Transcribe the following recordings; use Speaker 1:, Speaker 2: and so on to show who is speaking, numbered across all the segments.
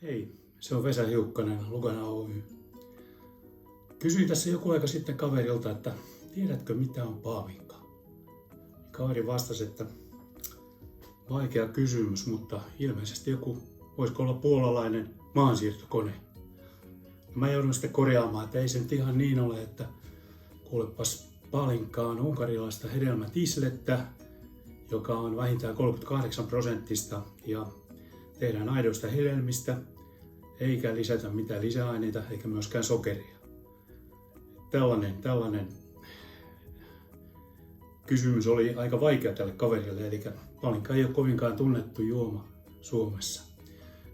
Speaker 1: Hei, se on Vesa Hiukkanen, Lugana Oy. Kysyin tässä joku aika sitten kaverilta, että tiedätkö mitä on paalinka? Kaveri vastasi, että vaikea kysymys, mutta ilmeisesti joku voisiko olla puolalainen maansiirtokone. Mä joudun sitten korjaamaan, että ei se nyt ihan niin ole, että kuulepas paalinka on unkarilaista hedelmätislettä, joka on vähintään 38% ja tehdään aidoista hedelmistä, eikä lisätä mitään lisäaineita eikä myöskään sokeria. Tällainen kysymys oli aika vaikea tälle kaverille, eli paalinka ei ole kovinkaan tunnettu juoma Suomessa.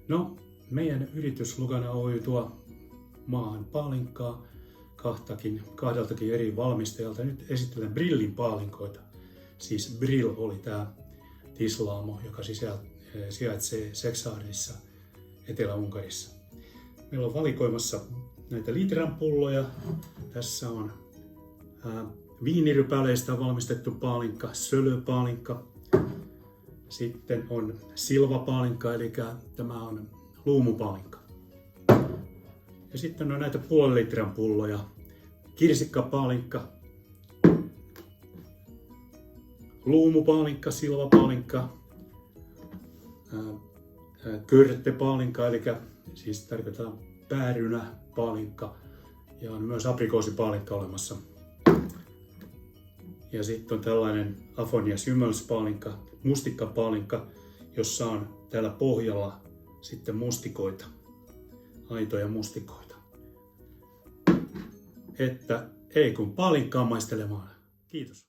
Speaker 1: No, meidän yritys Lugana Oy tuo maahan paalinkaa kahdeltakin eri valmistajalta. Nyt esittelen Brillin paalinkoita. Siis Brill oli tämä tislaamo, joka sijaitsee Szekszárdissa Etelä-Unkarissa. Meillä on valikoimassa näitä litran pulloja. Tässä on viinirypäleistä valmistettu paalinka, sölöpaalinka. Sitten on silvapaalinka, eli tämä on luumupaalinka. Ja sitten on näitä puolen litran pulloja. Kirsikkapaalinka, luumupaalinka, silvapaalinka, körttepaalinka, eli siis tarkoittaa päärynäpaalinka, ja on myös aprikoosipaalinka olemassa. Ja sitten on tällainen Afon ja Symölspaalinka, mustikkapaalinka, jossa on täällä pohjalla sitten mustikoita, aitoja mustikoita. Että ei kun paalinkaa maistelemaan. Kiitos.